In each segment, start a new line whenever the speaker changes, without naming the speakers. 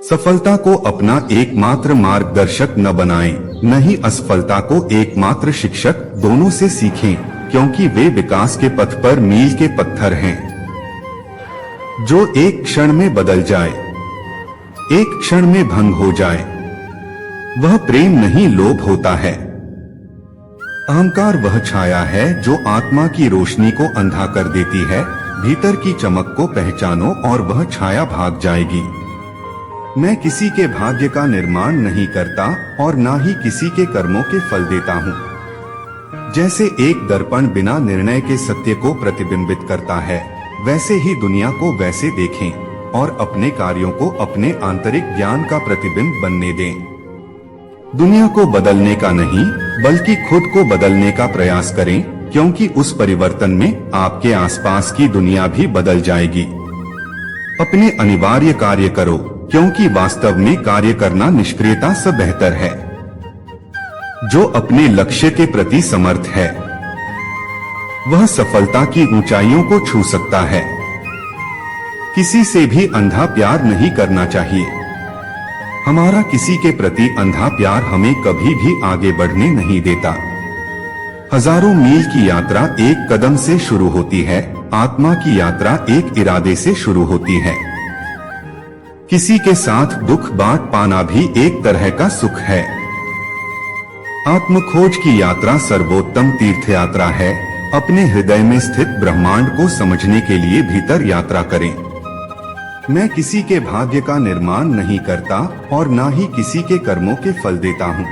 सफलता को अपना एकमात्र मार्गदर्शक न बनाएं, न ही असफलता को एकमात्र शिक्षक। दोनों से सीखें, क्योंकि वे विकास के पथ पर मील के पत्थर हैं जो एक क्षण में बदल जाए, एक क्षण में भंग हो जाए। वह प्रेम नहीं, लोभ होता है। अहंकार वह छाया है जो आत्मा की रोशनी को अंधा कर देती है। भीतर की चमक को पहचानो और वह छाया भाग जाएगी। मैं किसी के भाग्य का निर्माण नहीं करता और ना ही किसी के कर्मों के फल देता हूँ। जैसे एक दर्पण बिना निर्णय के सत्य को प्रतिबिंबित करता है, वैसे ही दुनिया को वैसे देखें और अपने कार्यों को अपने आंतरिक ज्ञान का प्रतिबिंब बनने दें। दुनिया को बदलने का नहीं, बल्कि खुद को बदलने का प्रयास करें, क्योंकि उस परिवर्तन में आपके आसपास की दुनिया भी बदल जाएगी। अपने अनिवार्य कार्य करो, क्योंकि वास्तव में कार्य करना निष्क्रियता से बेहतर है। जो अपने लक्ष्य के प्रति समर्थ है, वह सफलता की ऊंचाइयों को छू सकता है। किसी से भी अंधा प्यार नहीं करना चाहिए। हमारा किसी के प्रति अंधा प्यार हमें कभी भी आगे बढ़ने नहीं देता। हजारों मील की यात्रा एक कदम से शुरू होती है, आत्मा की यात्रा एक इरादे से शुरू होती है। किसी के साथ दुख बांट पाना भी एक तरह का सुख है। आत्मखोज की यात्रा सर्वोत्तम तीर्थ यात्रा है। अपने हृदय में स्थित ब्रह्मांड को समझने के लिए भीतर यात्रा करें। मैं किसी के भाग्य का निर्माण नहीं करता और ना ही किसी के कर्मों के फल देता हूँ।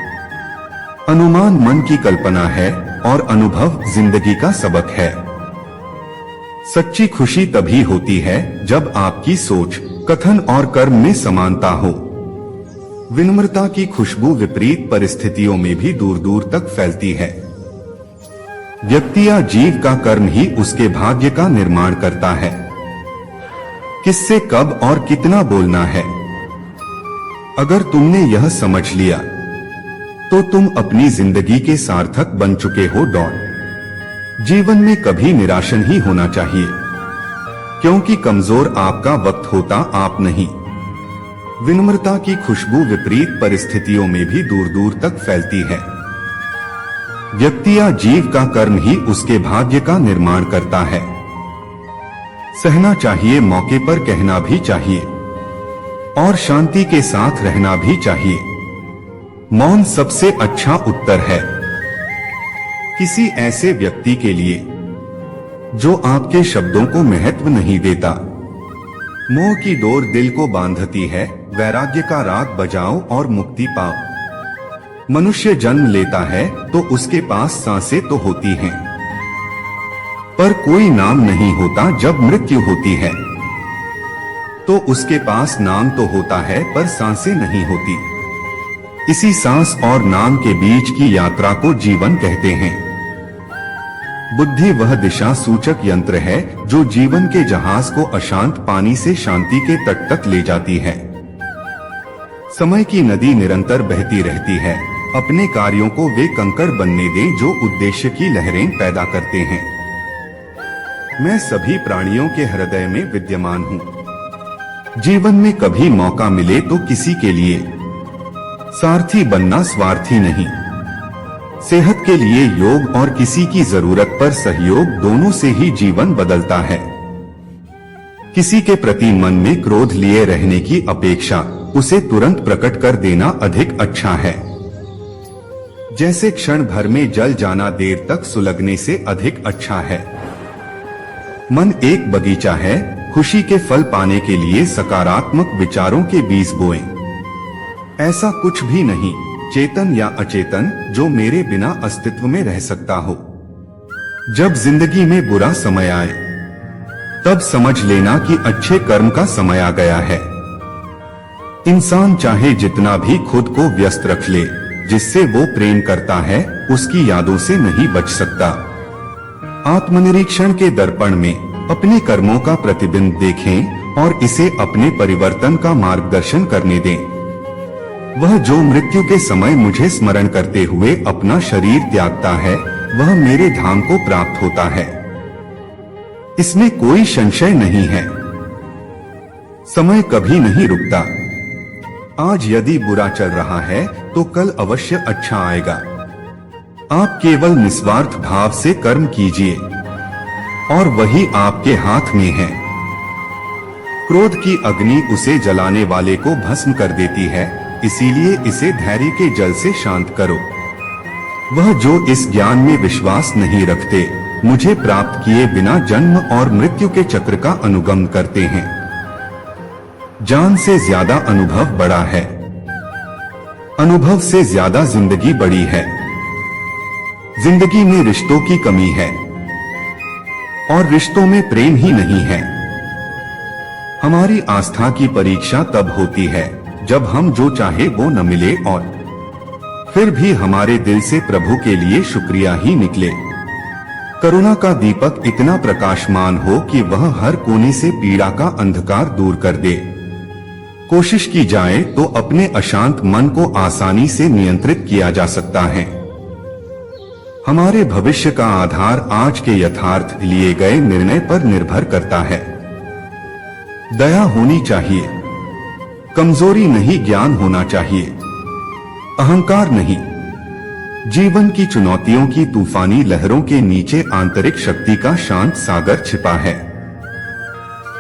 अनुमान मन की कल्पना है और अनुभव जिंदगी का सबक है। सच्ची खुशी तभी होती है जब आपकी सोच, कथन और कर्म में समानता हो। विनम्रता की खुशबू विपरीत परिस्थितियों में भी दूर दूर तक फैलती है। व्यक्ति या जीव का कर्म ही उसके भाग्य का निर्माण करता है। किससे कब और कितना बोलना है, अगर तुमने यह समझ लिया तो तुम अपनी जिंदगी के सार्थक बन चुके हो। जीवन में कभी निराश नहीं होना चाहिए, क्योंकि कमजोर आपका वक्त होता, आप नहीं। विनम्रता की खुशबू विपरीत परिस्थितियों में भी दूर दूर तक फैलती है। व्यक्ति या जीव का कर्म ही उसके भाग्य का निर्माण करता है। सहना चाहिए, मौके पर कहना भी चाहिए और शांति के साथ रहना भी चाहिए। मौन सबसे अच्छा उत्तर है। किसी ऐसे व्यक्ति के लिए जो आपके शब्दों को महत्व नहीं देता। मोह की डोर दिल को बांधती है, वैराग्य का राग बजाओ और मुक्ति पाओ। मनुष्य जन्म लेता है तो उसके पास सांसें तो होती हैं, पर कोई नाम नहीं होता। जब मृत्यु होती है तो उसके पास नाम तो होता है, पर सांसें नहीं होती। इसी सांस और नाम के बीच की यात्रा को जीवन कहते हैं। बुद्धि वह दिशा सूचक यंत्र है जो जीवन के जहाज को अशांत पानी से शांति के तट तक ले जाती है। समय की नदी निरंतर बहती रहती है। अपने कार्यों को वे कंकड़ बनने दें जो उद्देश्य की लहरें पैदा करते हैं। मैं सभी प्राणियों के हृदय में विद्यमान हूँ। जीवन में कभी मौका मिले तो किसी के लिए सारथी बनना, स्वार्थी नहीं। सेहत के लिए योग और किसी की जरूरत पर सहयोग, दोनों से ही जीवन बदलता है। किसी के प्रति मन में क्रोध लिए रहने की अपेक्षा उसे तुरंत प्रकट कर देना अधिक अच्छा है। जैसे क्षण भर में जल जाना देर तक सुलगने से अधिक अच्छा है। मन एक बगीचा है, खुशी के फल पाने के लिए सकारात्मक विचारों के बीज बोएं। ऐसा कुछ भी नहीं, चेतन या अचेतन, जो मेरे बिना अस्तित्व में रह सकता हो। जब जिंदगी में बुरा समय आए तब समझ लेना कि अच्छे कर्म का समय आ गया है। इंसान चाहे जितना भी खुद को व्यस्त रख ले, जिससे वो प्रेम करता है उसकी यादों से नहीं बच सकता। आत्मनिरीक्षण के दर्पण में अपने कर्मों का प्रतिबिंब देखें और इसे अपने परिवर्तन का मार्गदर्शन करने दें। वह जो मृत्यु के समय मुझे स्मरण करते हुए अपना शरीर त्यागता है, वह मेरे धाम को प्राप्त होता है। इसमें कोई संशय नहीं है। समय कभी नहीं रुकता। आज यदि बुरा चल रहा है तो कल अवश्य अच्छा आएगा। आप केवल निस्वार्थ भाव से कर्म कीजिए और वही आपके हाथ में है। क्रोध की अग्नि उसे जलाने वाले को भस्म कर देती है, इसीलिए इसे धैर्य के जल से शांत करो। वह जो इस ज्ञान में विश्वास नहीं रखते, मुझे प्राप्त किए बिना जन्म और मृत्यु के चक्र का अनुगमन करते हैं। जान से ज्यादा अनुभव बड़ा है, अनुभव से ज्यादा जिंदगी बड़ी है। जिंदगी में रिश्तों की कमी है और रिश्तों में प्रेम ही नहीं है। हमारी आस्था की परीक्षा तब होती है जब हम जो चाहे वो न मिले और फिर भी हमारे दिल से प्रभु के लिए शुक्रिया ही निकले। करुणा का दीपक इतना प्रकाशमान हो कि वह हर कोने से पीड़ा का अंधकार दूर कर दे। कोशिश की जाए तो अपने अशांत मन को आसानी से नियंत्रित किया जा सकता है। हमारे भविष्य का आधार आज के यथार्थ लिए गए निर्णय पर निर्भर करता है। दया होनी चाहिए, कमजोरी नहीं, ज्ञान होना चाहिए, अहंकार नहीं। जीवन की चुनौतियों की तूफानी लहरों के नीचे आंतरिक शक्ति का शांत सागर छिपा है।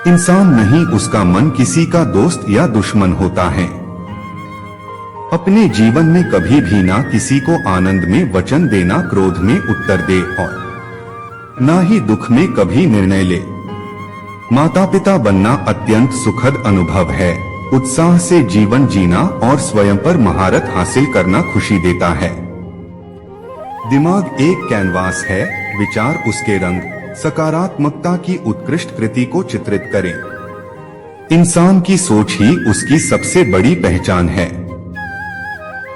इंसान नहीं, उसका मन किसी का दोस्त या दुश्मन होता है। अपने जीवन में कभी भी ना किसी को आनंद में वचन देना, क्रोध में उत्तर दे और ना ही दुख में कभी निर्णय ले। माता पिता बनना अत्यंत सुखद अनुभव है। उत्साह से जीवन जीना और स्वयं पर महारत हासिल करना खुशी देता है। दिमाग एक कैनवास है, विचार उसके रंग। सकारात्मकता की उत्कृष्ट कृति को चित्रित करें। इंसान की सोच ही उसकी सबसे बड़ी पहचान है,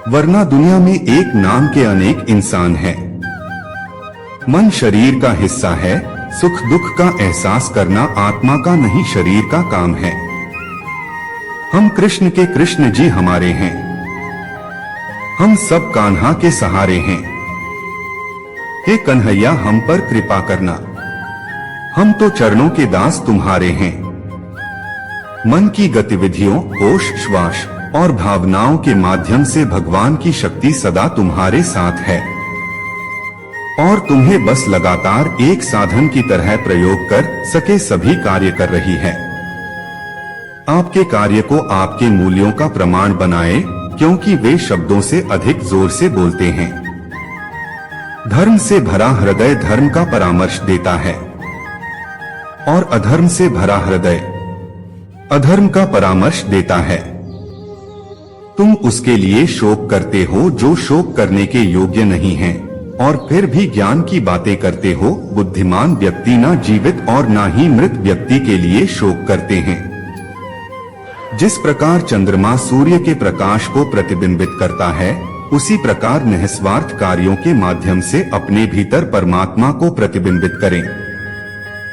वरना दुनिया में एक नाम के अनेक इंसान हैं। मन शरीर का हिस्सा है, सुख दुख का एहसास करना आत्मा का नहीं शरीर का काम है। हम कृष्ण के कृष्ण जी हमारे हैं, हम सब कान्हा के सहारे हैं। हे कन्हैया हम पर कृपा करना, हम तो चरणों के दास तुम्हारे हैं। मन की गतिविधियों, होश, श्वास और भावनाओं के माध्यम से भगवान की शक्ति सदा तुम्हारे साथ है और तुम्हें बस लगातार एक साधन की तरह प्रयोग कर सके सभी कार्य कर रही है। आपके कार्य को आपके मूल्यों का प्रमाण बनाए, क्योंकि वे शब्दों से अधिक जोर से बोलते हैं। धर्म से भरा हृदय धर्म का परामर्श देता है और अधर्म से भरा हृदय अधर्म का परामर्श देता है। तुम उसके लिए शोक करते हो जो शोक करने के योग्य नहीं है, और फिर भी ज्ञान की बातें करते हो। बुद्धिमान व्यक्ति ना जीवित और ना ही मृत व्यक्ति के लिए शोक करते हैं। जिस प्रकार चंद्रमा सूर्य के प्रकाश को प्रतिबिंबित करता है, उसी प्रकार निस्वार्थ कार्यों के माध्यम से अपने भीतर परमात्मा को प्रतिबिंबित करें।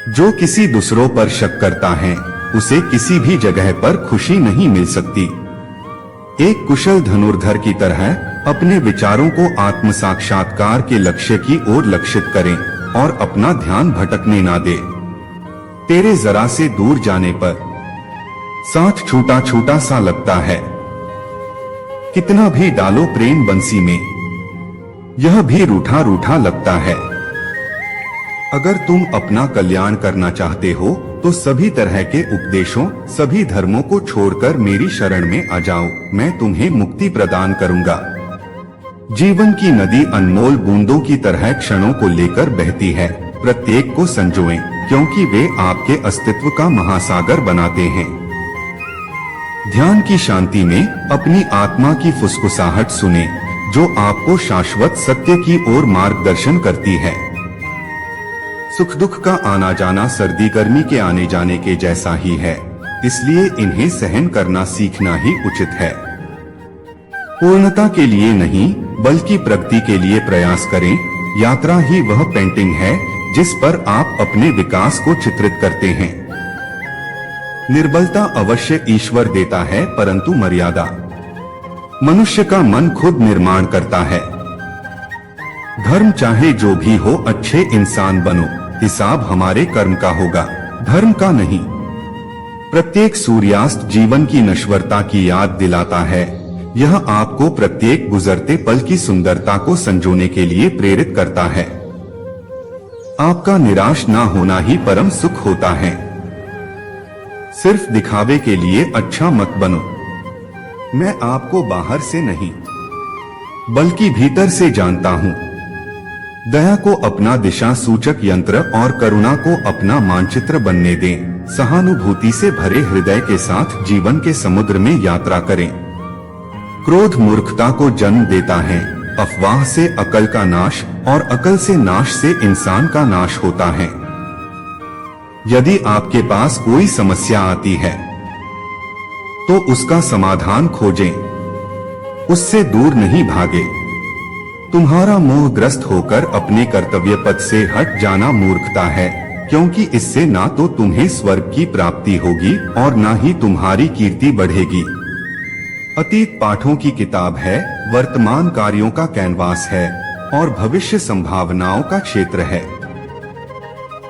जो किसी दूसरों पर शक करता है, उसे किसी भी जगह पर खुशी नहीं मिल सकती। एक कुशल धनुर्धर की तरह अपने विचारों को आत्म साक्षात्कार के लक्ष्य की ओर लक्षित करें और अपना ध्यान भटकने ना दे। तेरे जरा से दूर जाने पर साथ छूटा छूटा सा लगता है। कितना भी डालो प्रेम बंसी में, यह भी रूठा रूठा लगता है। अगर तुम अपना कल्याण करना चाहते हो तो सभी तरह के उपदेशों, सभी धर्मों को छोड़कर मेरी शरण में आ जाओ, मैं तुम्हें मुक्ति प्रदान करूंगा। जीवन की नदी अनमोल बूंदों की तरह क्षणों को लेकर बहती है। प्रत्येक को संजोएं, क्योंकि वे आपके अस्तित्व का महासागर बनाते हैं। ध्यान की शांति में अपनी आत्मा की फुसफुसाहट सुने, जो आपको शाश्वत सत्य की ओर मार्गदर्शन करती है। सुख दुख का आना जाना सर्दी गर्मी के आने जाने के जैसा ही है, इसलिए इन्हें सहन करना सीखना ही उचित है। पूर्णता के लिए नहीं, बल्कि प्रगति के लिए प्रयास करें। यात्रा ही वह पेंटिंग है जिस पर आप अपने विकास को चित्रित करते हैं। निर्बलता अवश्य ईश्वर देता है, परंतु मर्यादा मनुष्य का मन खुद निर्माण करता है। धर्म चाहे जो भी हो, अच्छे इंसान बनो। हिसाब हमारे कर्म का होगा, धर्म का नहीं। प्रत्येक सूर्यास्त जीवन की नश्वरता की याद दिलाता है। यह आपको प्रत्येक गुजरते पल की सुंदरता को संजोने के लिए प्रेरित करता है। आपका निराश ना होना ही परम सुख होता है। सिर्फ दिखावे के लिए अच्छा मत बनो। मैं आपको बाहर से नहीं बल्कि भीतर से जानता हूँ। दया को अपना दिशा सूचक यंत्र और करुणा को अपना मानचित्र बनने दें। सहानुभूति से भरे हृदय के साथ जीवन के समुद्र में यात्रा करें। क्रोध मूर्खता को जन्म देता है। अफवाह से अकल का नाश और अकल से नाश से इंसान का नाश होता है। यदि आपके पास कोई समस्या आती है तो उसका समाधान खोजें, उससे दूर नहीं भागे। तुम्हारा मोहग्रस्त होकर अपने कर्तव्य पथ से हट जाना मूर्खता है, क्योंकि इससे ना तो तुम्हें स्वर्ग की प्राप्ति होगी और ना ही तुम्हारी कीर्ति बढ़ेगी। अतीत पाठों की किताब है, वर्तमान कार्यों का कैनवास है और भविष्य संभावनाओं का क्षेत्र है।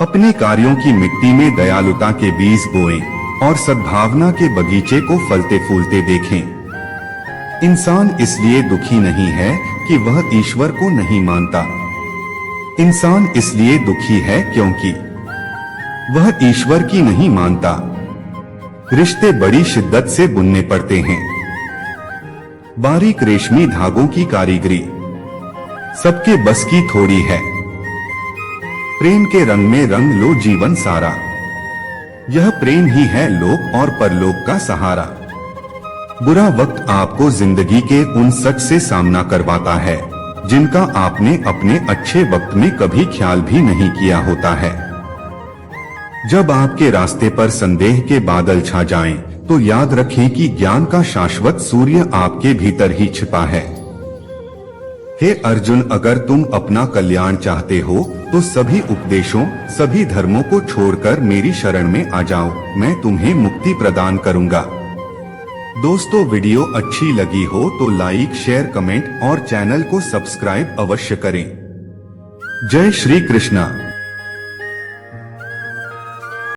अपने कार्यों की मिट्टी में दयालुता के बीज बोएं और सद्भावना के बगीचे को फलते फूलते देखें। इंसान इसलिए दुखी नहीं है कि वह ईश्वर को नहीं मानता। इंसान इसलिए दुखी है क्योंकि वह ईश्वर की नहीं मानता। रिश्ते बड़ी शिद्दत से बुनने पड़ते हैं। बारीक रेशमी धागों की कारीगरी सबके बस की थोड़ी है। प्रेम के रंग में रंग लो जीवन सारा। यह प्रेम ही है लोक और परलोक का सहारा। बुरा वक्त आपको जिंदगी के उन सच से सामना करवाता है जिनका आपने अपने अच्छे वक्त में कभी ख्याल भी नहीं किया होता है। जब आपके रास्ते पर संदेह के बादल छा जाएं, तो याद रखें कि ज्ञान का शाश्वत सूर्य आपके भीतर ही छिपा है। हे अर्जुन, अगर तुम अपना कल्याण चाहते हो तो सभी उपदेशों, सभी धर्मों को छोड़कर मेरी शरण में आ जाओ। मैं तुम्हें मुक्ति प्रदान करूंगा। दोस्तों, वीडियो अच्छी लगी हो तो लाइक, शेयर, कमेंट और चैनल को सब्सक्राइब अवश्य करें। जय श्री कृष्णा।